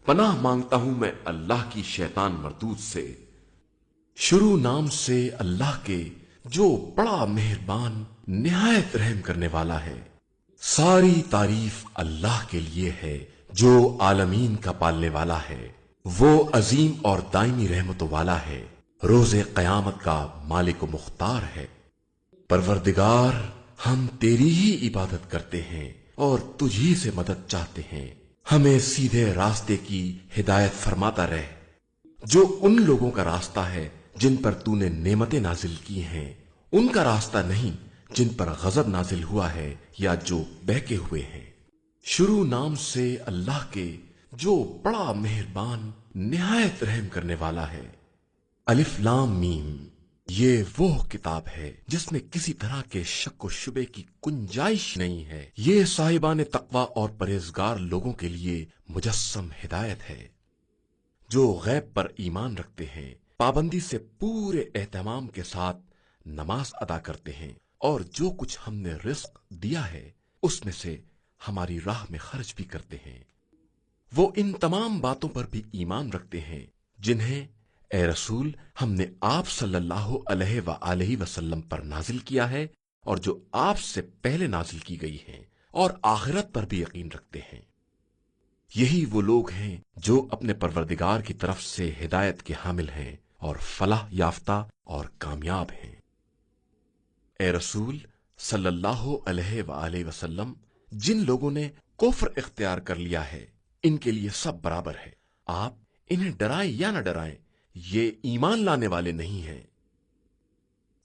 پناہ مانگتا ہوں میں اللہ کی شیطان مردود سے۔ شروع نام سے اللہ کے جو بڑا مہربان نہایت رحم کرنے والا ہے۔ ساری تعریف اللہ کے لیے ہے جو عالمین کا پالنے والا ہے۔ وہ عظیم اور دائمی رحمتوں والا ہے، روز قیامت کا مالک و مختار ہے۔ پروردگار، ہم تیری ہی عبادت کرتے ہیں اور تجھی سے مدد چاہتے ہیں۔ ہمیں سیدھے راستے کی ہدایت فرماتا رہ، جو ان لوگوں کا راستہ ہے جن پر تو نے نعمتیں نازل کی ہیں، ان کا راستہ نہیں جن پر غضب نازل ہوا ہے یا جو بہکے ہوئے ہیں۔ شروع نام سے اللہ کے جو بڑا مہربان نہایت رحم کرنے والا ہے۔ الف لام میم، یہ وہ کتاب ہے جس میں کسی طرح کے شک و شبے کی گنجائش نہیں ہے۔ یہ صاحبان تقوی اور پرہیزگار لوگوں کے لیے مجسم ہدایت ہے، جو غیب پر ایمان رکھتے ہیں، پابندی سے پورے اہتمام کے ساتھ نماز ادا کرتے ہیں، اور جو کچھ ہم نے رزق دیا ہے اس میں سے ہماری راہ میں خرچ بھی کرتے ہیں۔ وہ ان تمام باتوں پر بھی ایمان رکھتے ہیں جنہیں اے رسول ہم نے آپ صلی اللہ علیہ وآلہ وسلم پر نازل کیا ہے، اور جو آپ سے پہلے نازل کی گئی ہیں، اور آخرت پر بھی یقین رکھتے ہیں۔ یہی وہ لوگ ہیں جو اپنے پروردگار کی طرف سے ہدایت کے حامل ہیں اور فلاح یافتہ اور کامیاب ہیں۔ اے رسول صلی اللہ علیہ وآلہ وسلم، جن لوگوں نے کفر اختیار کر لیا ہے ان کے لیے سب برابر ہے، آپ انہیں ڈرائیں یا نہ ڈرائیں، یہ ایمان لانے والے نہیں ہیں۔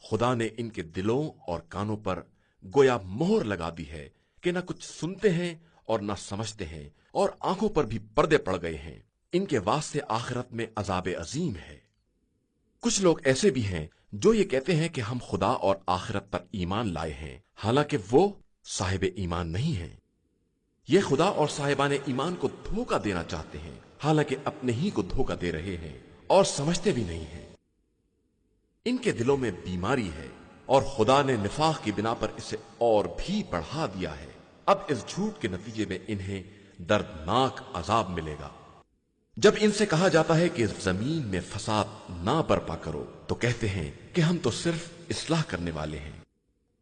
خدا نے ان کے دلوں اور کانوں پر گویا مہر لگا دی ہے کہ نہ کچھ سنتے ہیں اور نہ سمجھتے ہیں، اور آنکھوں پر بھی پردے پڑ گئے ہیں۔ ان کے واسطے آخرت میں عذاب عظیم ہے۔ کچھ لوگ ایسے بھی ہیں جو یہ کہتے ہیں کہ ہم خدا اور آخرت پر ایمان لائے ہیں، حالانکہ وہ صاحب ایمان نہیں ہیں۔ یہ خدا اور صاحبان ایمان کو دھوکہ دینا چاہتے ہیں، حالانکہ اپنے ہی کو دھوکہ دے رہے ہیں اور سمجھتے بھی نہیں ہیں۔ ان کے دلوں میں بیماری ہے اور خدا نے نفاق کی بنا پر اسے اور بھی بڑھا دیا ہے۔ اب اس جھوٹ کے نتیجے میں انہیں دردناک عذاب ملے گا۔ جب ان سے کہا جاتا ہے کہ زمین میں فساد نہ برپا کرو تو کہتے ہیں کہ ہم تو صرف اصلاح کرنے والے ہیں،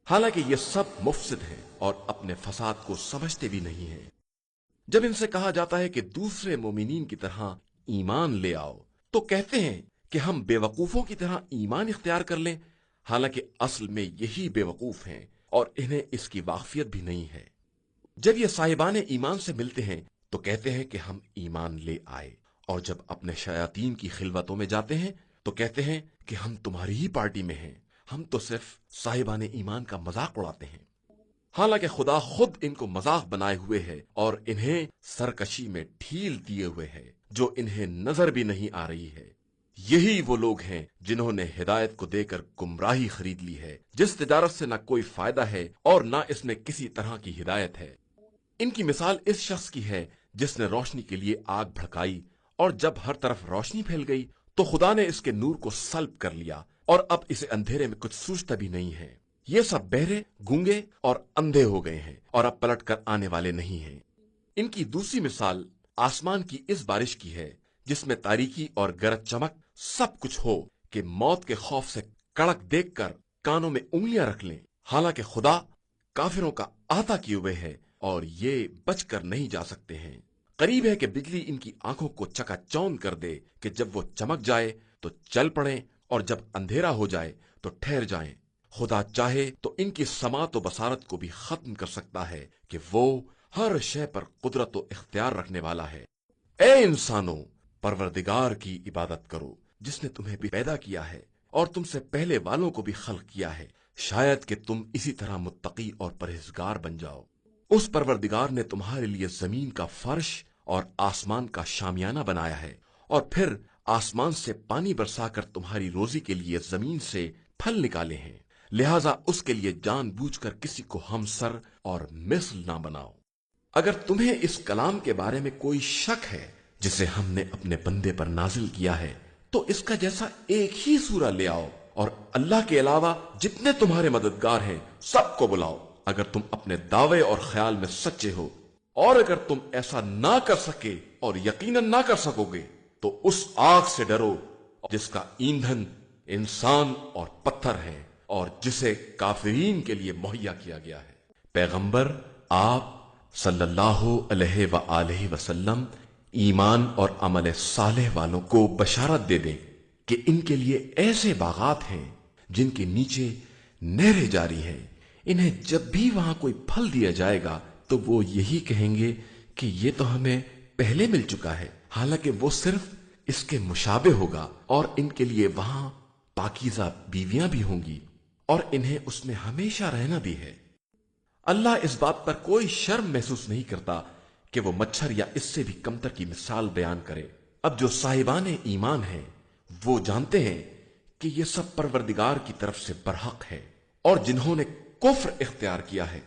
حالانکہ یہ سب مفسد ہیں اور اپنے فساد کو سمجھتے بھی نہیں ہیں۔ جب ان سے کہا جاتا ہے کہ دوسرے مومنین کی طرح ایمان لے آؤ تو کہتے ہیں کہ ہم بے وقوفوں کی طرح ایمان اختیار کر لیں، حالانکہ اصل میں یہی بے وقوف ہیں اور انہیں اس کی واقفیت بھی نہیں ہے۔ جب یہ صاحبان ایمان سے ملتے ہیں تو کہتے ہیں کہ ہم ایمان لے آئے، اور جب اپنے شیاطین کی خلوتوں میں جاتے ہیں تو کہتے ہیں کہ ہم تمہاری ہی پارٹی میں ہیں، ہم تو صرف صاحبان ایمان کا مذاق اڑاتے ہیں، حالانکہ خدا خود ان کو مذاق بنائے ہوئے ہے اور انہیں سرکشی میں ڈھیل دیے ہوئے ہے جو انہیں نظر بھی نہیں آ رہی ہے۔ یہی وہ لوگ ہیں جنہوں نے ہدایت کو دے کر گمراہی خرید لی ہے، جس تجارت سے نہ کوئی فائدہ ہے اور نہ اس میں کسی طرح کی ہدایت ہے۔ ان کی مثال اس شخص کی ہے جس نے روشنی کے لیے آگ بھڑکائی، اور جب ہر طرف روشنی پھیل گئی تو خدا نے اس کے نور کو سلب کر لیا، اور اب اسے اندھیرے میں کچھ سوچتا بھی نہیں ہے۔ یہ سب بہرے، گونگے اور اندھے ہو گئے ہیں اور اب پلٹ کر آنے والے نہیں ہیں۔ ان کی دوسری مثال آسمان کی اس بارش کی ہے جس میں تاریکی اور گرج چمک سب کچھ ہو کہ موت کے خوف سے کڑک دیکھ کر کانوں میں انگلیاں رکھ لیں، حالانکہ خدا کافروں کا احاطہ کیے ہوئے ہے اور یہ بچ کر نہیں جا سکتے ہیں۔ قریب ہے کہ بجلی ان کی آنکھوں کو چکا چوند کر دے کہ جب وہ چمک جائے تو چل پڑیں اور جب اندھیرا ہو جائے تو ٹھہر جائیں۔ خدا چاہے تو ان کی سماعت و بصارت کو بھی ختم کر سکتا ہے کہ وہ ہر شے پر قدرت و اختیار رکھنے والا ہے۔ اے انسانوں، پروردگار کی عبادت کرو جس نے تمہیں بھی پیدا کیا ہے اور تم سے پہلے والوں کو بھی خلق کیا ہے، شاید کہ تم اسی طرح متقی اور پرہیزگار بن جاؤ۔ اس پروردگار نے تمہارے لیے زمین کا فرش اور آسمان کا شامیانہ بنایا ہے، اور پھر آسمان سے پانی برسا کر تمہاری روزی کے لیے زمین سے پھل نکالے ہیں، لہذا اس کے لیے جان بوجھ کر کسی کو ہمسر اور مثل نہ بناؤ۔ اگر تمہیں اس کلام کے بارے میں کوئی شک ہے جسے ہم نے اپنے بندے پر نازل کیا ہے تو اس کا جیسا ایک ہی سورہ لے آؤ، اور اللہ کے علاوہ جتنے تمہارے مددگار ہیں سب کو بلاؤ، اگر تم اپنے دعوے اور خیال میں سچے ہو۔ اور اگر تم ایسا نہ کر سکے اور یقیناً نہ کر سکو گے تو اس آگ سے ڈرو جس کا ایندھن انسان اور پتھر ہے اور جسے کافرین کے لیے مہیا کیا گیا ہے۔ پیغمبر آپ صلی اللہ علیہ وآلہ وسلم ایمان اور عمل صالح والوں کو بشارت دے دیں کہ ان کے لیے ایسے باغات ہیں جن کے نیچے نہریں جاری ہیں، انہیں جب بھی وہاں کوئی پھل دیا جائے گا تو وہ یہی کہیں گے کہ یہ تو ہمیں پہلے مل چکا ہے، حالانکہ وہ صرف اس کے مشابہ ہوگا، اور ان کے لیے وہاں پاکیزہ بیویاں بھی ہوں گی اور انہیں اس میں ہمیشہ رہنا بھی ہے۔ اللہ اس بات پر کوئی شرم محسوس نہیں کرتا کہ وہ مچھر یا اس سے بھی کمتر کی مثال بیان کرے۔ اب جو صاحبان ایمان ہیں وہ جانتے ہیں کہ یہ سب پروردگار کی طرف سے برحق ہے، اور جنہوں نے کفر اختیار کیا ہے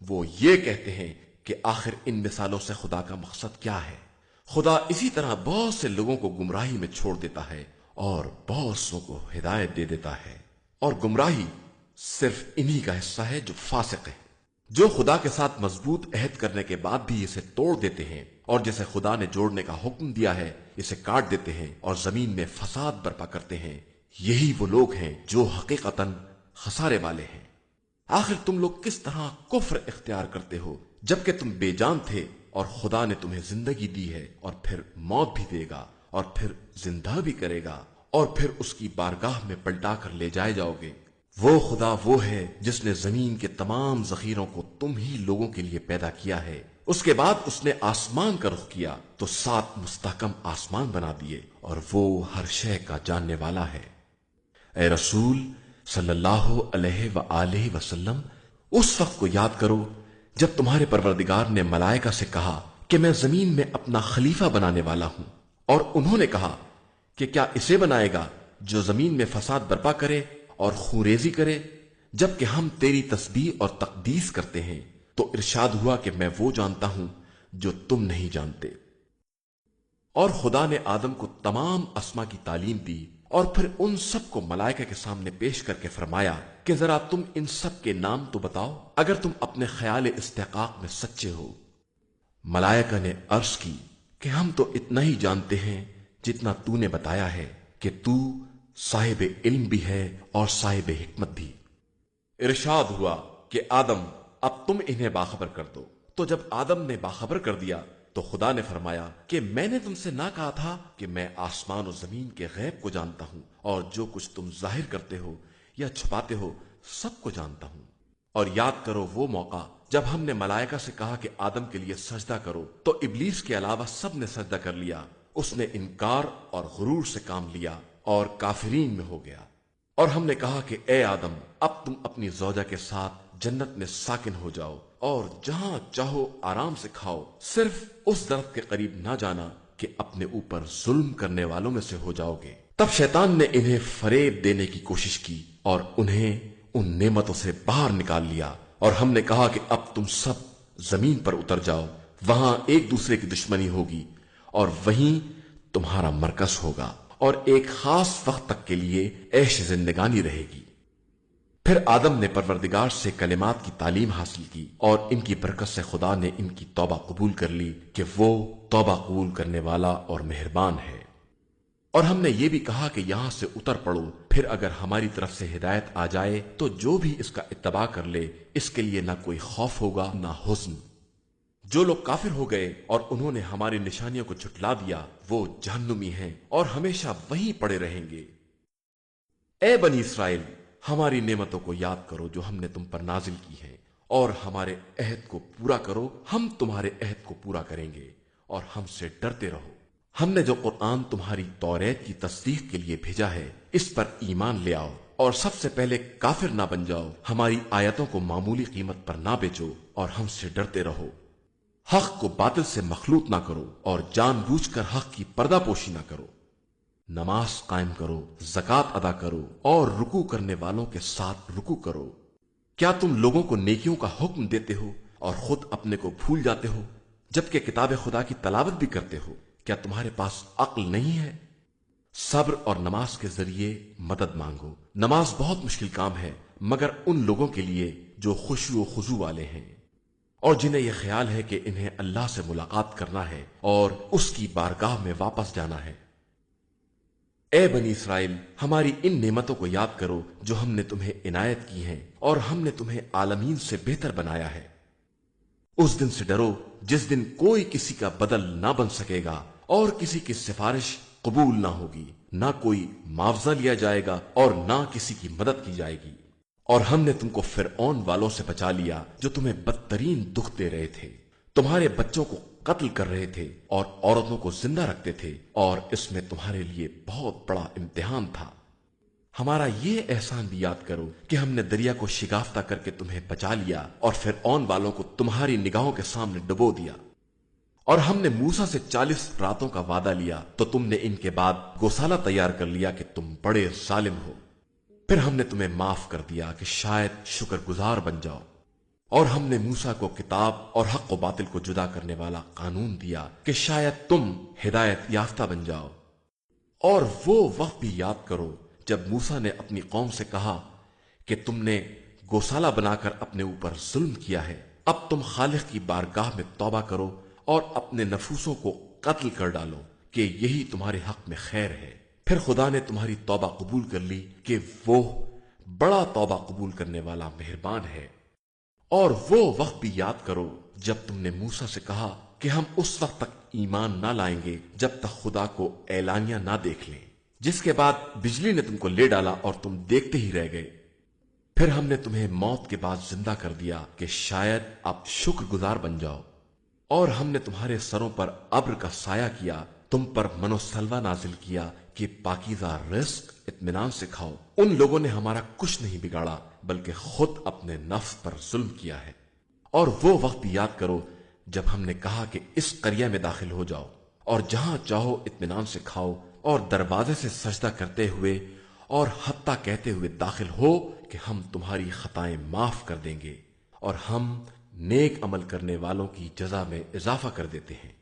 وہ یہ کہتے ہیں کہ آخر ان مثالوں سے خدا کا مقصد کیا ہے؟ خدا اسی طرح بہت سے لوگوں کو گمراہی میں چھوڑ دیتا ہے اور بہت سو کو ہدایت دے دیتا ہے، اور گمراہی صرف انہی کا حصہ ہے جو فاسق ہے، جو خدا کے ساتھ مضبوط عہد کرنے کے بعد بھی اسے توڑ دیتے ہیں، اور جسے خدا نے جوڑنے کا حکم دیا ہے اسے کاٹ دیتے ہیں اور زمین میں فساد برپا کرتے ہیں۔ یہی وہ لوگ ہیں جو حقیقتاً خسارے والے ہیں۔ آخر تم لوگ کس طرح کفر اختیار کرتے ہو جبکہ تم بے جان تھے، اور خدا نے تمہیں زندگی دی ہے اور پھر موت بھی دے گا اور پھر زندہ بھی کرے گا اور پھر اس کی بارگاہ میں پلٹا کر لے جائے جاؤ گے۔ وہ خدا وہ ہے جس نے زمین کے تمام ذخیروں کو تم ہی لوگوں کے لیے پیدا کیا ہے، اس کے بعد اس نے آسمان کا رخ کیا تو 7 مستحکم آسمان بنا دیے، اور وہ ہر شے کا جاننے والا ہے۔ اے رسول صلی اللہ علیہ وآلہ وسلم، اس وقت کو یاد کرو جب تمہارے پروردگار نے ملائکہ سے کہا کہ میں زمین میں اپنا خلیفہ بنانے والا ہوں، اور انہوں نے کہا کہ کیا اسے بنائے گا جو زمین میں فساد برپا کرے اور خونریزی کرے، جبکہ ہم تیری تسبیح اور تقدیس کرتے ہیں؟ تو ارشاد ہوا کہ میں وہ جانتا ہوں جو تم نہیں جانتے۔ اور خدا نے آدم کو تمام اسما کی تعلیم دی، اور پھر ان سب کو ملائکہ کے سامنے پیش کر کے فرمایا کہ ذرا تم ان سب کے نام تو بتاؤ اگر تم اپنے خیال استحقاق میں سچے ہو۔ ملائکہ نے عرض کی کہ ہم تو اتنا ہی جانتے ہیں جتنا تو نے بتایا ہے کہ تو صاحب علم بھی ہے اور صاحب حکمت بھی۔ ارشاد ہوا کہ آدم اب تم انہیں باخبر کر دو۔ تو جب آدم نے باخبر کر دیا تو خدا نے فرمایا کہ میں نے تم سے نہ کہا تھا کہ میں آسمان و زمین کے غیب کو جانتا ہوں، اور جو کچھ تم ظاہر کرتے ہو یا چھپاتے ہو سب کو جانتا ہوں۔ اور یاد کرو وہ موقع جب ہم نے ملائکہ سے کہا کہ آدم کے لیے سجدہ کرو تو ابلیس کے علاوہ سب نے سجدہ کر لیا، اس نے انکار اور غرور سے کام لیا اور کافرین میں ہو گیا۔ اور ہم نے کہا کہ اے آدم اب تم اپنی زوجہ کے ساتھ جنت میں ساکن ہو جاؤ اور جہاں چاہو آرام سے کھاؤ، صرف اس درخت کے قریب نہ جانا کہ اپنے اوپر ظلم کرنے والوں میں سے ہو جاؤ گے۔ تب شیطان نے انہیں فریب دینے کی کوشش کی اور انہیں ان نعمتوں سے باہر نکال لیا، اور ہم نے کہا کہ اب تم سب زمین پر اتر جاؤ، وہاں ایک دوسرے کی دشمنی ہوگی اور وہیں تمہارا مرکز ہوگا، اور ایک خاص وقت تک کے لیے عیش زندگانی رہے گی۔ پھر آدم نے پروردگار سے کلمات کی تعلیم حاصل کی، اور ان کی برکت سے خدا نے ان کی توبہ قبول کر لی کہ وہ توبہ قبول کرنے والا اور مہربان ہے۔ اور ہم نے یہ بھی کہا کہ یہاں سے اتر پڑو، پھر اگر ہماری طرف سے ہدایت آ جائے تو جو بھی اس کا اتباع کر لے اس کے لیے نہ کوئی خوف ہوگا نہ حزن۔ جو لوگ کافر ہو گئے اور انہوں نے ہماری نشانیوں کو جھٹلا دیا وہ جہنمی ہیں اور ہمیشہ وہیں پڑے رہیں گے۔ اے بنی اسرائیل، ہماری نعمتوں کو یاد کرو جو ہم نے تم پر نازل کی ہیں، اور ہمارے عہد کو پورا کرو، ہم تمہارے عہد کو پورا کریں گے، اور ہم سے ڈرتے رہو۔ ہم نے جو قرآن تمہاری توریت کی تصدیق کے لیے بھیجا ہے اس پر ایمان لے آؤ، اور سب سے پہلے کافر نہ بن جاؤ، ہماری آیتوں کو معمولی قیمت پر نہ بیچو، اور ہم سے ڈرتے رہو۔ حق کو باطل سے مخلوط نہ کرو، اور جان بوجھ کر حق کی پردہ پوشی نہ کرو۔ نماز قائم کرو، زکوٰۃ ادا کرو، اور رکوع کرنے والوں کے ساتھ رکوع کرو۔ کیا تم لوگوں کو نیکیوں کا حکم دیتے ہو اور خود اپنے کو بھول جاتے ہو، جبکہ کتاب خدا کی تلاوت بھی کرتے ہو؟ کیا تمہارے پاس عقل نہیں ہے؟ صبر اور نماز کے ذریعے مدد مانگو۔ نماز بہت مشکل کام ہے مگر ان لوگوں کے لیے جو خشوع و خضوع والے ہیں۔ اور جنہیں یہ خیال ہے کہ انہیں اللہ سے ملاقات کرنا ہے اور اس کی بارگاہ میں واپس جانا ہے۔ اے بنی اسرائیل، ہماری ان نعمتوں کو یاد کرو جو ہم نے تمہیں عنایت کی ہیں، اور ہم نے تمہیں عالمین سے بہتر بنایا ہے۔ اس دن سے ڈرو جس دن کوئی کسی کا بدل نہ بن سکے گا اور کسی کی سفارش قبول نہ ہوگی، نہ کوئی معاوضہ لیا جائے گا اور نہ کسی کی مدد کی جائے گی۔ اور ہم نے تم کو فرعون والوں سے بچا لیا جو تمہیں بدترین دکھ دے رہے تھے، تمہارے بچوں کو قتل کر رہے تھے اور عورتوں کو زندہ رکھتے تھے، اور اس میں تمہارے لیے بہت بڑا امتحان تھا۔ ہمارا یہ احسان بھی یاد کرو کہ ہم نے دریا کو شگافتہ کر کے تمہیں بچا لیا اور فرعون والوں کو تمہاری نگاہوں کے سامنے ڈبو دیا۔ اور ہم نے موسیٰ سے 40 راتوں کا وعدہ لیا تو تم نے ان کے بعد گوسالہ تیار کر لیا کہ تم بڑے ظالم ہو۔ پھر ہم نے تمہیں معاف کر دیا کہ شاید شکر گزار بن جاؤ۔ اور ہم نے موسیٰ کو کتاب اور حق و باطل کو جدا کرنے والا قانون دیا کہ شاید تم ہدایت یافتہ بن جاؤ۔ اور وہ وقت بھی یاد کرو جب موسیٰ نے اپنی قوم سے کہا کہ تم نے گوسالہ بنا کر اپنے اوپر ظلم کیا ہے، اب تم خالق کی بارگاہ میں توبہ کرو اور اپنے نفوسوں کو قتل کر ڈالو کہ یہی تمہارے حق میں خیر ہے۔ پھر خدا نے تمہاری توبہ قبول کر لی کہ وہ بڑا توبہ قبول کرنے والا مہربان ہے۔ اور وہ وقت بھی یاد کرو جب تم نے موسیٰ سے کہا کہ ہم اس وقت تک ایمان نہ لائیں گے جب تک خدا کو اعلانیہ نہ دیکھ لیں، جس کے بعد بجلی نے تم کو لے ڈالا اور تم دیکھتے ہی رہ گئے۔ پھر ہم نے تمہیں موت کے بعد زندہ کر دیا کہ شاید اب شکر گزار بن جاؤ۔ اور ہم نے تمہارے سروں پر ابر کا سایہ کیا، تم پر من و سلوہ نازل کیا کہ پاکیزہ رزق اطمینان سے کھاؤ۔ ان لوگوں نے ہمارا کچھ نہیں بگاڑا بلکہ خود اپنے نفس پر ظلم کیا ہے۔ اور وہ وقت بھی یاد کرو جب ہم نے کہا کہ اس قریہ میں داخل ہو جاؤ اور جہاں چاہو اطمینان سے کھاؤ، اور دروازے سے سجدہ کرتے ہوئے اور حتیٰ کہتے ہوئے داخل ہو کہ ہم تمہاری خطائیں معاف کر دیں گے اور ہم نیک عمل کرنے والوں کی جزا میں اضافہ کر دیتے ہیں۔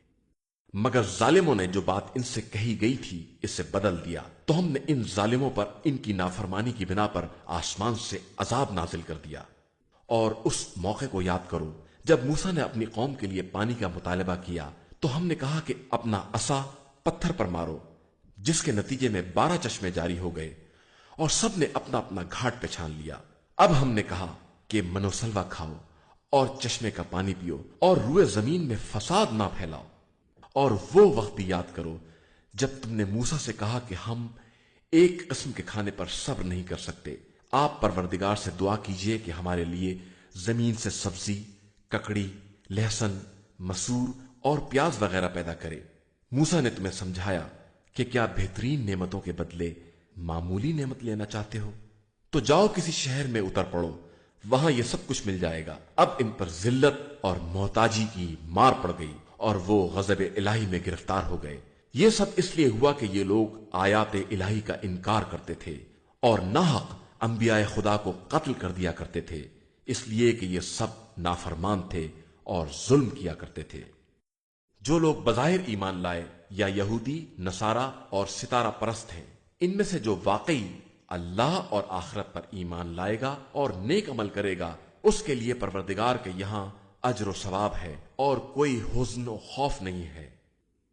مگر ظالموں نے جو بات ان سے کہی گئی تھی اسے بدل دیا، تو ہم نے ان ظالموں پر ان کی نافرمانی کی بنا پر آسمان سے عذاب نازل کر دیا۔ اور اس موقع کو یاد کرو جب موسیٰ نے اپنی قوم کے لیے پانی کا مطالبہ کیا تو ہم نے کہا کہ اپنا عصا پتھر پر مارو، جس کے نتیجے میں 12 چشمے جاری ہو گئے اور سب نے اپنا اپنا گھاٹ پہچان لیا۔ اب ہم نے کہا کہ منو سلوا کھاؤ اور چشمے کا پانی پیو اور روئے زمین میں فساد نہ پھیلاؤ۔ اور وہ وقت بھی یاد کرو جب تم نے موسیٰ سے کہا کہ ہم ایک قسم کے کھانے پر صبر نہیں کر سکتے، آپ پروردگار سے دعا کیجئے کہ ہمارے لیے زمین سے سبزی، ککڑی، لہسن، مسور اور پیاز وغیرہ پیدا کرے۔ موسیٰ نے تمہیں سمجھایا کہ کیا بہترین نعمتوں کے بدلے معمولی نعمت لینا چاہتے ہو؟ تو جاؤ کسی شہر میں اتر پڑو، وہاں یہ سب کچھ مل جائے گا۔ اب ان پر ذلت اور محتاجی کی مار پڑ گئی اور وہ غضب الہی میں گرفتار ہو گئے۔ یہ سب اس لیے ہوا کہ یہ لوگ آیات الہی کا انکار کرتے تھے اور ناحق انبیاء خدا کو قتل کر دیا کرتے تھے، اس لیے کہ یہ سب نافرمان تھے اور ظلم کیا کرتے تھے۔ جو لوگ بظاہر ایمان لائے یا یہودی، نصارہ اور ستارہ پرست ہیں، ان میں سے جو واقعی اللہ اور آخرت پر ایمان لائے گا اور نیک عمل کرے گا، اس کے لیے پروردگار کے یہاں اجر و ثواب ہے اور کوئی حزن و خوف نہیں ہے۔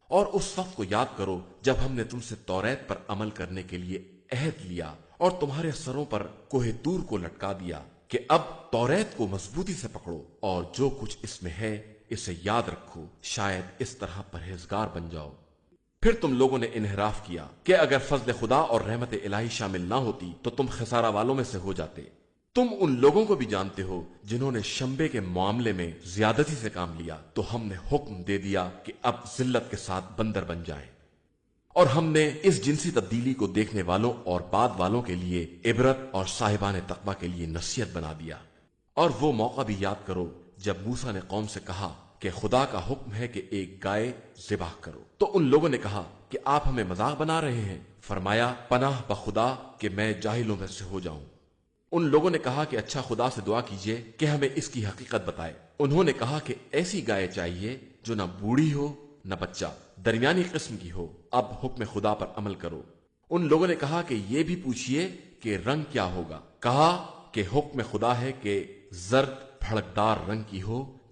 اور اس وقت کو یاد کرو جب ہم نے تم سے توریت پر عمل کرنے کے لیے عہد لیا اور تمہارے سروں پر کوہ طور کو لٹکا دیا کہ اب توریت کو مضبوطی سے پکڑو اور جو کچھ اس میں ہے اسے یاد رکھو، شاید اس طرح پرہیزگار بن جاؤ۔ پھر تم لوگوں نے انحراف کیا کہ اگر فضل خدا اور رحمت الہی شامل نہ ہوتی تو تم خسارہ والوں میں سے ہو جاتے۔ تم ان لوگوں کو بھی جانتے ہو جنہوں نے شنبے کے معاملے میں زیادتی سے کام لیا، تو ہم نے حکم دے دیا کہ اب ذلت کے ساتھ بندر بن جائیں۔ اور ہم نے اس جنسی تبدیلی کو دیکھنے والوں اور بعد والوں کے لیے عبرت اور صاحبان تقوی کے لیے نصیحت بنا دیا۔ اور وہ موقع بھی یاد کرو جب موسیٰ نے قوم سے کہا کہ خدا کا حکم ہے کہ ایک گائے ذبح کرو، تو ان لوگوں نے کہا کہ آپ ہمیں مذاق بنا رہے ہیں۔ فرمایا، پناہ بخدا کہ میں جاہلوں میں سے ہو جاؤں۔ ان لوگوں نے کہا کہ اچھا خدا سے دعا کیجئے کہ ہمیں اس کی حقیقت بتائے۔ انہوں نے کہا کہ ایسی گائے چاہیے جو نہ بوڑھی ہو نہ بچہ، درمیانی قسم کی ہو۔ اب حکم خدا پر عمل کرو۔ ان لوگوں نے کہا کہ یہ بھی پوچھئے کہ رنگ کیا ہوگا۔ کہا کہ حکم خدا ہے کہ زرد پھڑکدار رنگ کی ہو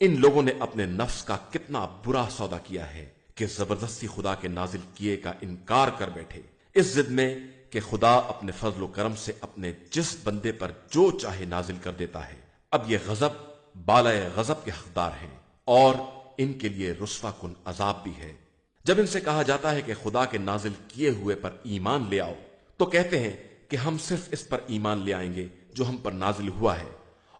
ان لوگوں نے اپنے نفس کا کتنا برا سودا کیا ہے کہ زبردستی خدا کے نازل کیے کا انکار کر بیٹھے، اس ضد میں کہ خدا اپنے فضل و کرم سے اپنے جس بندے پر جو چاہے نازل کر دیتا ہے۔ اب یہ غضب بالائے غضب کے حقدار ہیں اور ان کے لیے رسوا کن عذاب بھی ہے۔ جب ان سے کہا جاتا ہے کہ خدا کے نازل کیے ہوئے پر ایمان لے آؤ تو کہتے ہیں کہ ہم صرف اس پر ایمان لے آئیں گے جو ہم پر نازل ہوا ہے،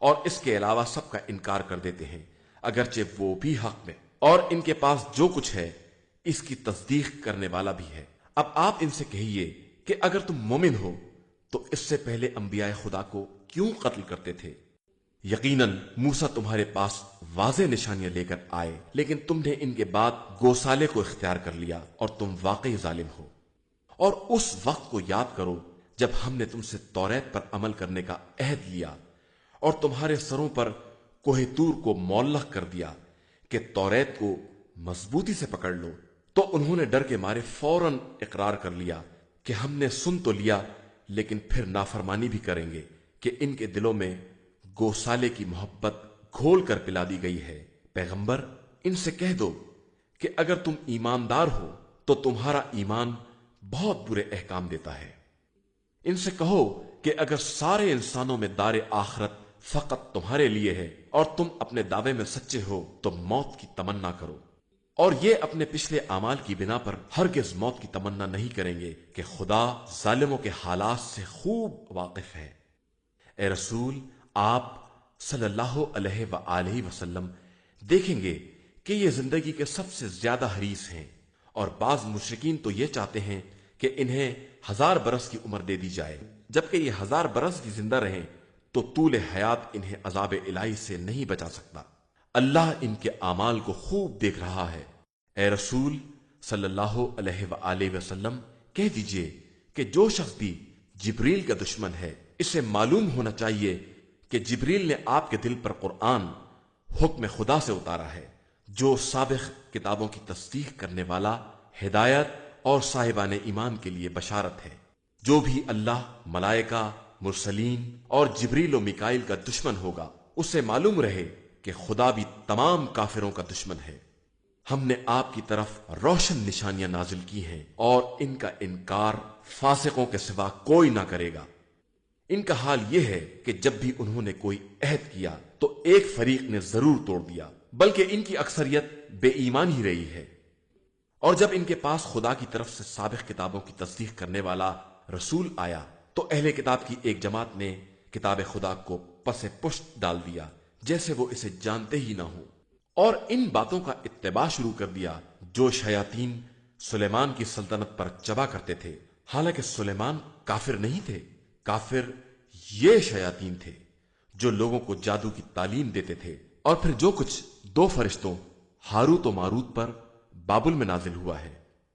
اور اس کے علاوہ سب کا انکار کر دیتے ہیں اگرچہ وہ بھی حق میں، اور ان کے پاس جو کچھ ہے اس کی تصدیق کرنے والا بھی ہے۔ اب آپ ان سے کہیے کہ اگر تم مومن ہو تو اس سے پہلے انبیاء خدا کو کیوں قتل کرتے تھے؟ یقیناً موسیٰ تمہارے پاس واضح نشانیاں لے کر آئے، لیکن تم نے ان کے بعد گوسالے کو اختیار کر لیا اور تم واقعی ظالم ہو۔ اور اس وقت کو یاد کرو جب ہم نے تم سے توریت پر عمل کرنے کا عہد لیا اور تمہارے سروں پر کوہ طور کو معلق کر دیا کہ توریت کو مضبوطی سے پکڑ لو، تو انہوں نے ڈر کے مارے فوراً اقرار کر لیا کہ ہم نے سن تو لیا لیکن پھر نافرمانی بھی کریں گے، کہ ان کے دلوں میں گوسالے کی محبت گھول کر پلا دی گئی ہے۔ پیغمبر ان سے کہہ دو کہ اگر تم ایماندار ہو تو تمہارا ایمان بہت برے احکام دیتا ہے۔ ان سے کہو کہ اگر سارے انسانوں میں دار آخرت فقط تمہارے لیے ہے اور تم اپنے دعوے میں سچے ہو تو موت کی تمنا کرو، اور یہ اپنے پچھلے اعمال کی بنا پر ہرگز موت کی تمنا نہیں کریں گے کہ خدا ظالموں کے حالات سے خوب واقف ہے۔ اے رسول، آپ صلی اللہ علیہ وآلہ وسلم دیکھیں گے کہ یہ زندگی کے سب سے زیادہ حریص ہیں، اور بعض مشرکین تو یہ چاہتے ہیں کہ انہیں 1000 برس کی عمر دے دی جائے، جبکہ یہ 1000 برس بھی زندہ رہیں تو طول حیات انہیں عذاب الہی سے نہیں بچا سکتا۔ اللہ ان کے اعمال کو خوب دیکھ رہا ہے۔ اے رسول صلی اللہ علیہ وآلہ وسلم کہہ دیجئے کہ جو شخص بھی جبریل کا دشمن ہے اسے معلوم ہونا چاہیے کہ جبریل نے آپ کے دل پر قرآن حکم خدا سے اتارا ہے، جو سابق کتابوں کی تصدیق کرنے والا، ہدایت اور صاحبان ایمان کے لیے بشارت ہے۔ جو بھی اللہ، ملائکہ، مرسلین اور جبریل و میکائیل کا دشمن ہوگا اسے معلوم رہے کہ خدا بھی تمام کافروں کا دشمن ہے۔ ہم نے آپ کی طرف روشن نشانیاں نازل کی ہیں اور ان کا انکار فاسقوں کے سوا کوئی نہ کرے گا۔ ان کا حال یہ ہے کہ جب بھی انہوں نے کوئی عہد کیا تو ایک فریق نے ضرور توڑ دیا، بلکہ ان کی اکثریت بے ایمان ہی رہی ہے۔ اور جب ان کے پاس خدا کی طرف سے سابق کتابوں کی تصدیق کرنے والا رسول آیا تو اہل کتاب کی ایک جماعت نے کتاب خدا کو پس پشت ڈال دیا جیسے وہ اسے جانتے ہی نہ ہوں، اور ان باتوں کا اتباع شروع کر دیا جو شیاطین سلیمان کی سلطنت پر چبا کرتے تھے، حالانکہ سلیمان کافر نہیں تھے، کافر یہ شیاطین تھے جو لوگوں کو جادو کی تعلیم دیتے تھے۔ اور پھر جو کچھ 2 فرشتوں ہاروت و ماروت پر بابل میں نازل ہوا ہے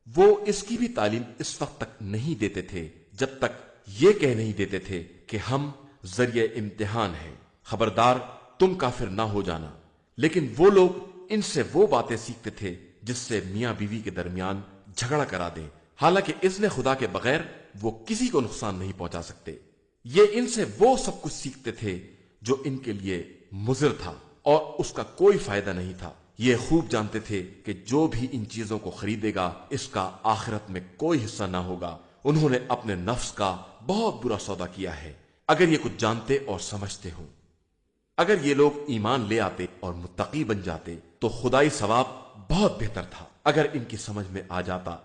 وہ اس کی بھی تعلیم اس وقت تک نہیں دیتے تھے جب تک یہ کہہ نہیں دیتے تھے کہ ہم ذریعہ امتحان ہیں، خبردار تم کافر نہ ہو جانا۔ لیکن وہ لوگ ان سے وہ باتیں سیکھتے تھے جس سے میاں بیوی کے درمیان جھگڑا کرا دیں، حالانکہ اذن خدا کے بغیر وہ کسی کو نقصان نہیں پہنچا سکتے۔ یہ ان سے وہ سب کچھ سیکھتے تھے جو ان کے لیے مضر تھا اور اس کا کوئی فائدہ نہیں تھا۔ یہ خوب جانتے تھے کہ جو بھی ان چیزوں کو خریدے گا اس کا آخرت میں کوئی حصہ نہ ہوگا۔ انہوں نے اپنے نفس کا بہت برا سودا کیا ہے، اگر یہ کچھ جانتے اور سمجھتے ہوں۔ اگر یہ لوگ ایمان لے آتے اور متقی بن جاتے تو خدائی ثواب بہت بہتر تھا اگر ان کی سمجھ میں آ جاتا۔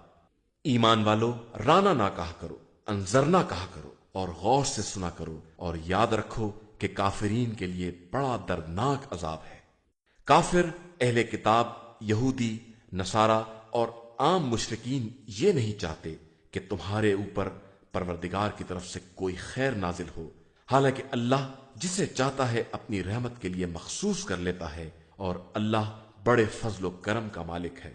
ایمان والو، رانا نہ کہا کرو، انظرنا کہا کرو اور غور سے سنا کرو، اور یاد رکھو کہ کافرین کے لیے بڑا دردناک عذاب ہے۔ کافر، اہل کتاب، یہودی، نصارہ اور عام مشرکین یہ نہیں چاہتے کہ تمہارے اوپر پروردگار کی طرف سے کوئی خیر نازل ہو، حالانکہ اللہ جسے چاہتا ہے اپنی رحمت کے لیے مخصوص کر لیتا ہے، اور اللہ بڑے فضل و کرم کا مالک ہے۔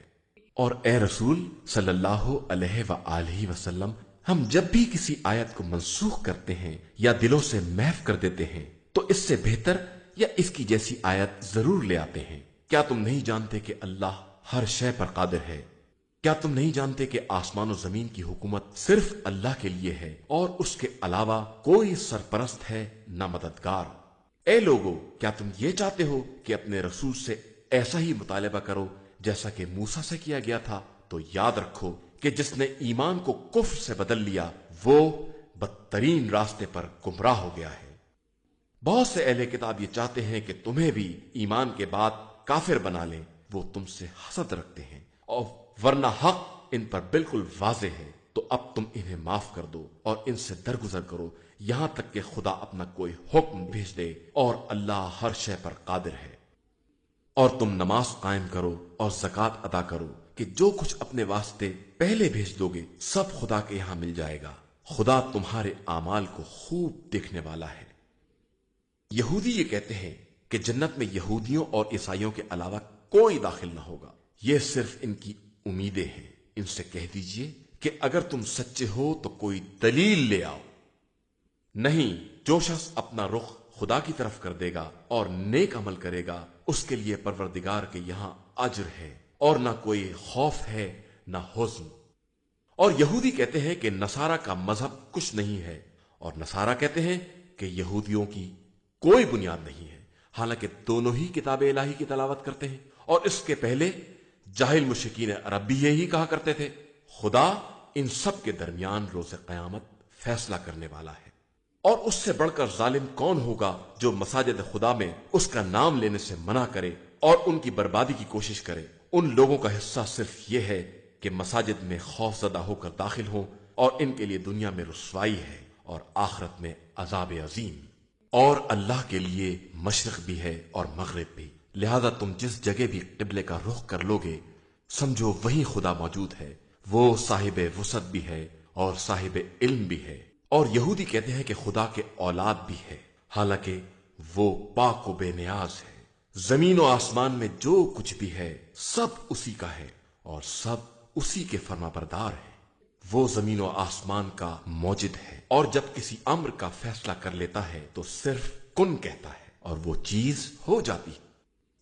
اور اے رسول صلی اللہ علیہ وآلہ وسلم، ہم جب بھی کسی آیت کو منسوخ کرتے ہیں یا دلوں سے محو کر دیتے ہیں تو اس سے بہتر یا اس کی جیسی آیت ضرور لے آتے ہیں۔ کیا تم نہیں جانتے کہ اللہ ہر شے پر قادر ہے؟ کیا تم نہیں جانتے کہ آسمان و زمین کی حکومت صرف اللہ کے لیے ہے اور اس کے علاوہ کوئی سرپرست ہے نہ مددگار؟ اے لوگو، کیا تم یہ چاہتے ہو کہ اپنے رسول سے ایسا ہی مطالبہ کرو جیسا کہ موسیٰ سے کیا گیا تھا، تو یاد رکھو کہ جس نے ایمان کو کفر سے بدل لیا وہ بدترین راستے پر گمراہ ہو گیا ہے۔ بہت سے اہل کتاب یہ چاہتے ہیں کہ تمہیں بھی ایمان کے بعد کافر بنا لیں، وہ تم سے حسد رکھتے ہیں، اور ورنہ حق ان پر بالکل واضح ہے، تو اب تم انہیں معاف کر دو اور ان سے درگزر کرو یہاں تک کہ خدا اپنا کوئی حکم بھیج دے، اور اللہ ہر شے پر قادر ہے۔ اور تم نماز قائم کرو اور زکوٰۃ ادا کرو کہ جو کچھ اپنے واسطے پہلے بھیج دو گے سب خدا کے یہاں مل جائے گا، خدا تمہارے اعمال کو خوب دیکھنے والا ہے۔ یہودی یہ کہتے ہیں کہ جنت میں یہودیوں اور عیسائیوں کے علاوہ کوئی داخل نہ ہوگا، یہ صرف ان کی امیدیں ہیں۔ ان سے کہہ دیجئے کہ اگر تم سچے ہو تو کوئی دلیل لے آؤ۔ نہیں، جو شخص اپنا رخ خدا کی طرف کر دے گا اور نیک عمل کرے گا اس کے لیے پروردگار کے یہاں اجر ہے، اور نہ کوئی خوف ہے نہ حزن۔ اور یہودی کہتے ہیں کہ نصارہ کا مذہب کچھ نہیں ہے، اور نصارہ کہتے ہیں کہ یہودیوں کی کوئی بنیاد نہیں ہے، حالانکہ دونوں ہی کتاب الہی کی تلاوت کرتے ہیں۔ اور اس کے پہلے جاہل مشرکین عرب بھی یہی کہا کرتے تھے، خدا ان سب کے درمیان روز قیامت فیصلہ کرنے والا ہے۔ اور اس سے بڑھ کر ظالم کون ہوگا جو مساجد خدا میں اس کا نام لینے سے منع کرے اور ان کی بربادی کی کوشش کرے۔ ان لوگوں کا حصہ صرف یہ ہے کہ مساجد میں خوف زدہ ہو کر داخل ہوں، اور ان کے لیے دنیا میں رسوائی ہے اور آخرت میں عذاب عظیم۔ اور اللہ کے لیے مشرق بھی ہے اور مغرب بھی، لہذا تم جس جگہ بھی قبلے کا رخ کر لوگے سمجھو وہیں خدا موجود ہے، وہ صاحب وسعت بھی ہے اور صاحب علم بھی ہے۔ اور یہودی کہتے ہیں کہ خدا کے اولاد بھی ہے، حالانکہ وہ پاک و بے نیاز ہے۔ زمین و آسمان میں جو کچھ بھی ہے سب اسی کا ہے اور سب اسی کے فرما بردار ہے۔ وہ زمین و آسمان کا موجد ہے، اور جب کسی امر کا فیصلہ کر لیتا ہے تو صرف کن کہتا ہے اور وہ چیز ہو جاتی ہے۔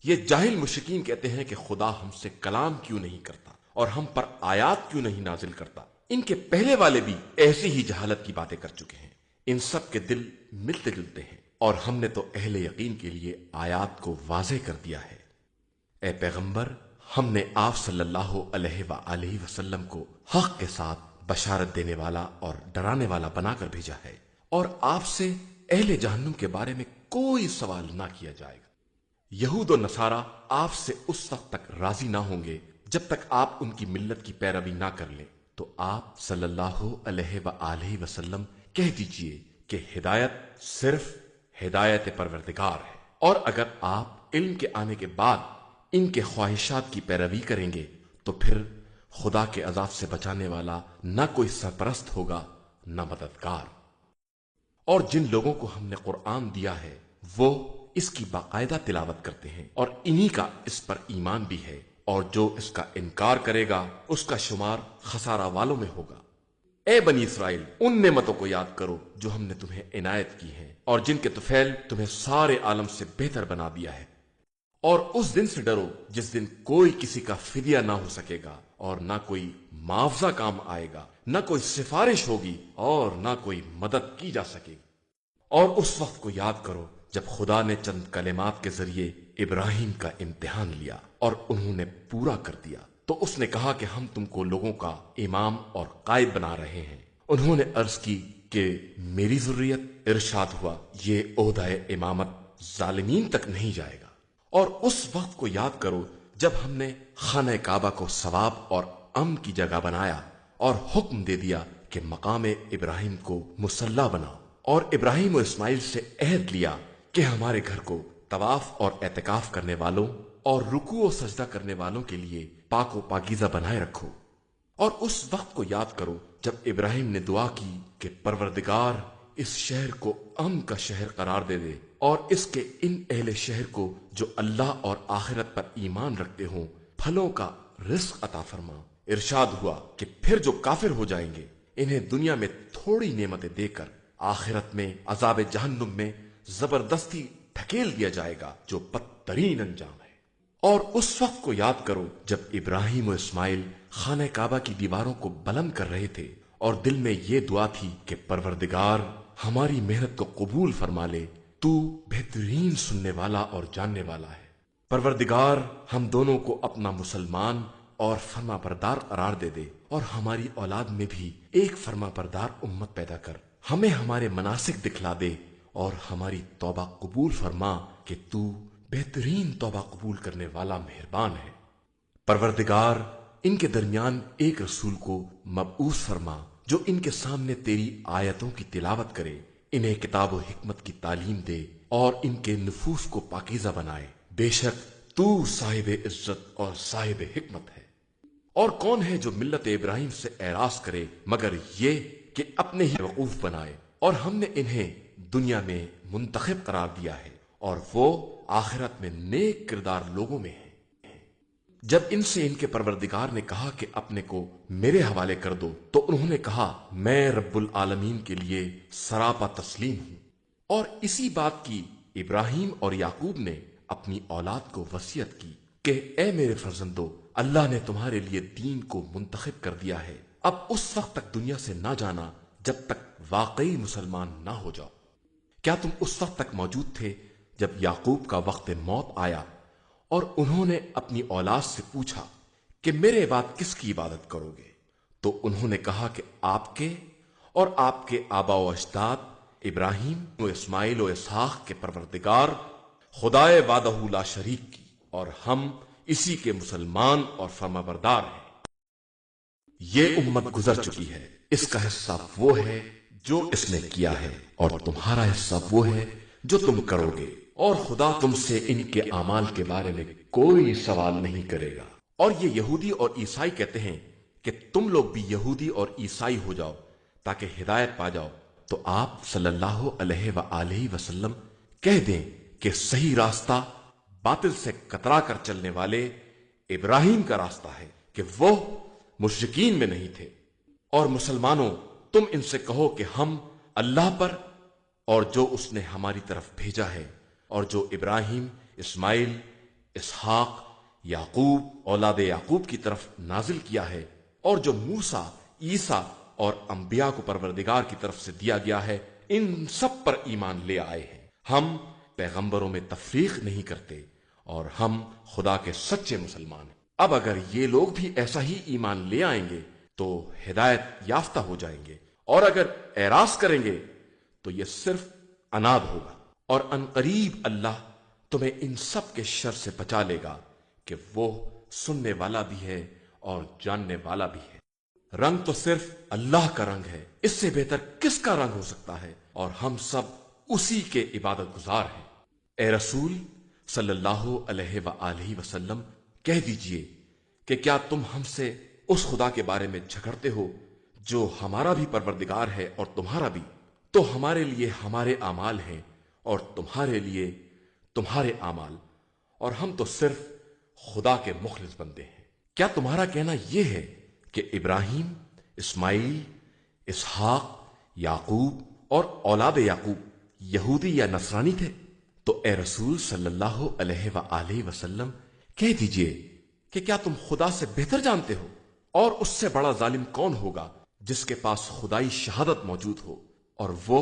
یہ جاہل مشرکین کہتے ہیں کہ خدا ہم سے کلام کیوں نہیں کرتا اور ہم پر آیات کیوں نہیں نازل کرتا۔ ان کے پہلے والے بھی ایسی ہی جہالت کی باتیں کر چکے ہیں۔ ان سب کے دل ملتے جلتے ہیں، اور ہم نے تو اہل یقین کے لیے آیات کو واضح کر دیا ہے۔ اے پیغمبر، ہم نے آپ صلی اللہ علیہ وآلہ وسلم کو حق کے ساتھ بشارت دینے والا اور ڈرانے والا بنا کر بھیجا ہے، اور آپ سے اہل جہنم کے بارے میں کوئی سوال نہ کیا جائے گا۔ یہود و نصارہ آپ سے اس وقت تک راضی نہ ہوں گے جب تک آپ ان کی ملت کی پیروی نہ کر لیں، تو آپ صلی اللہ علیہ وآلہ وسلم کہہ دیجئے کہ ہدایت صرف ہدایت پروردگار ہے، اور اگر آپ علم کے آنے کے بعد ان کے خواہشات کی پیروی کریں گے تو پھر خدا کے عذاب سے بچانے والا نہ کوئی سرپرست ہوگا نہ مددگار۔ اور جن لوگوں کو ہم نے قرآن دیا ہے وہ اس کی باقاعدہ تلاوت کرتے ہیں، اور انہی کا اس پر ایمان بھی ہے، اور جو اس کا انکار کرے گا اس کا شمار خسارہ والوں میں ہوگا۔ اے بنی اسرائیل، ان نعمتوں کو یاد کرو جو ہم نے تمہیں عنایت کی ہیں، اور جن کے طفیل تمہیں سارے عالم سے بہتر بنا دیا ہے۔ اور اس دن سے ڈرو جس دن کوئی کسی کا فدیہ نہ ہو سکے گا، اور نہ کوئی معاوضہ کام آئے گا، نہ کوئی سفارش ہوگی، اور نہ کوئی مدد کی جا سکے گی۔ اور اس وقت کو یاد کرو جب خدا نے چند کلمات کے ذریعے ابراہیم کا امتحان لیا اور انہوں نے پورا کر دیا، تو اس نے کہا کہ ہم تم کو لوگوں کا امام اور قائد بنا رہے ہیں۔ انہوں نے عرض کی کہ میری ذریت، ارشاد ہوا یہ عہدہ امامت ظالمین تک نہیں جائے گا۔ اور اس وقت کو یاد کرو جب ہم نے خانہ کعبہ کو ثواب اور امن کی جگہ بنایا اور حکم دے دیا کہ مقام ابراہیم کو مصلی بناؤ، اور ابراہیم و اسماعیل سے عہد لیا کہ ہمارے گھر کو طواف اور اعتکاف کرنے والوں اور رکوع و سجدہ کرنے والوں کے لیے پاک و پاکیزہ بنائے رکھو۔ اور اس وقت کو یاد کرو جب ابراہیم نے دعا کی کہ پروردگار اس شہر کو امن کا شہر قرار دے دے، اور اس کے ان اہل شہر کو جو اللہ اور آخرت پر ایمان رکھتے ہوں پھلوں کا رزق عطا فرما۔ ارشاد ہوا کہ پھر جو کافر ہو جائیں گے انہیں دنیا میں تھوڑی نعمتیں دے کر آخرت میں عذاب جہنم میں زبردستی دھکیل دیا جائے گا، جو بدترین انجام ہے۔ اور اس وقت کو یاد کرو جب ابراہیم و اسماعیل خانہ کعبہ کی دیواروں کو بلند کر رہے تھے اور دل میں یہ دعا تھی کہ پروردگار ہماری محنت کو قبول فرما لے، تو بہترین سننے والا اور جاننے والا ہے۔ پروردگار ہم دونوں کو اپنا مسلمان اور فرما بردار قرار دے دے، اور ہماری اولاد میں بھی ایک فرما بردار امت پیدا کر، ہمیں ہمارے مناسک دکھلا دے اور ہماری توبہ قبول فرما کہ تو بہترین توبہ قبول کرنے والا مہربان ہے۔ پروردگار ان کے درمیان ایک رسول کو مبعوث فرما جو ان کے سامنے تیری آیتوں کی تلاوت کرے، انہیں کتاب و حکمت کی تعلیم دے اور ان کے نفوس کو پاکیزہ بنائے۔ بے شک تو صاحب عزت اور صاحب حکمت ہے۔ اور کون ہے جو ملت ابراہیم سے اعراض کرے مگر یہ کہ اپنے ہی وقوف بنائے، اور ہم نے انہیں دنیا میں منتخب قرار دیا ہے اور وہ آخرت میں نیک کردار لوگوں میں ہیں۔ جب ان سے ان کے پروردگار نے کہا کہ اپنے کو میرے حوالے کر دو تو انہوں نے کہا میں رب العالمین کے لیے سراپا تسلیم ہوں۔ اور اسی بات کی ابراہیم اور یعقوب نے اپنی اولاد کو وصیت کی کہ اے میرے فرزندو، اللہ نے تمہارے لیے دین کو منتخب کر دیا ہے، اب اس وقت تک دنیا سے نہ جانا جب تک واقعی مسلمان نہ ہو جاؤ۔ کیا تم اس وقت تک موجود تھے جب یعقوب کا وقت موت آیا اور انہوں نے اپنی اولاد سے پوچھا کہ میرے بعد کس کی عبادت کرو گے؟ تو انہوں نے کہا کہ آپ کے اور آپ کے آبا و اجداد ابراہیم و اسماعیل و اسحاق کے پروردگار خدائے وحدہ لا شریک کی، اور ہم اسی کے مسلمان اور فرما بردار ہیں۔ یہ امت گزر چکی ہے، اس کا حصہ وہ ہے جو اس نے کیا ہے، اور تمہارا حصہ وہ ہے جو تم کرو گے، اور خدا تم سے ان کے اعمال کے بارے میں کوئی سوال نہیں کرے گا۔ اور یہ یہودی اور عیسائی کہتے ہیں کہ تم لوگ بھی یہودی اور عیسائی ہو جاؤ تاکہ ہدایت پا جاؤ، تو آپ صلی اللہ علیہ وآلہ وسلم کہہ دیں کہ صحیح راستہ باطل سے کترا کر چلنے والے ابراہیم کا راستہ ہے کہ وہ مشرکین میں نہیں تھے۔ اور مسلمانوں، تم ان سے کہو کہ ہم اللہ پر اور جو اس نے ہماری طرف بھیجا ہے اور جو ابراہیم، اسماعیل، اسحاق، یعقوب اولاد یعقوب کی طرف نازل کیا ہے، اور جو موسیٰ، عیسیٰ اور انبیاء کو پروردگار کی طرف سے دیا گیا ہے، ان سب پر ایمان لے آئے ہیں۔ ہم پیغمبروں میں تفریق نہیں کرتے اور ہم خدا کے سچے مسلمان ہیں۔ اب اگر یہ لوگ بھی ایسا ہی ایمان لے آئیں گے تو ہدایت یافتہ ہو جائیں گے، اور اگر اعراض کریں گے تو یہ صرف عناد ہوگا، اور عنقریب اللہ تمہیں ان سب کے شر سے بچا لے گا کہ وہ سننے والا بھی ہے اور جاننے والا بھی ہے۔ رنگ تو صرف اللہ کا رنگ ہے، اس سے بہتر کس کا رنگ ہو سکتا ہے، اور ہم سب اسی کے عبادت گزار ہیں۔ اے رسول صلی اللہ علیہ وآلہ وسلم، کہہ دیجئے کہ کیا تم ہم سے اس خدا کے بارے میں جھگڑتے ہو جو ہمارا بھی پروردگار ہے اور تمہارا بھی؟ تو ہمارے لیے ہمارے اعمال ہیں اور تمہارے لیے تمہارے اعمال، اور ہم تو صرف خدا کے مخلص بندے ہیں۔ کیا تمہارا کہنا یہ ہے کہ ابراہیم، اسماعیل، اسحاق، یعقوب اور اولاد یعقوب یہودی یا نصرانی تھے؟ تو اے رسول صلی اللہ علیہ وآلہ وسلم، کہہ دیجئے کہ کیا تم خدا سے بہتر جانتے ہو؟ اور اس سے بڑا ظالم کون ہوگا جس کے پاس خدائی شہادت موجود ہو اور وہ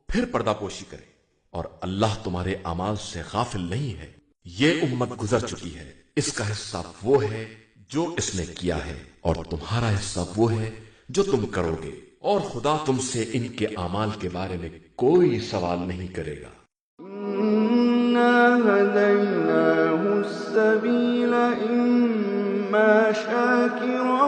پھر پردہ پوشی کرے، اور اللہ تمہارے اعمال سے غافل نہیں ہے۔ یہ امت گزر چکی ہے، اس کا حصہ وہ ہے جو اس نے کیا ہے، اور تمہارا حصہ وہ ہے جو تم کرو گے، اور خدا تم سے ان کے اعمال کے بارے میں کوئی سوال نہیں کرے گا۔ هديناه السبيل إما شاكرا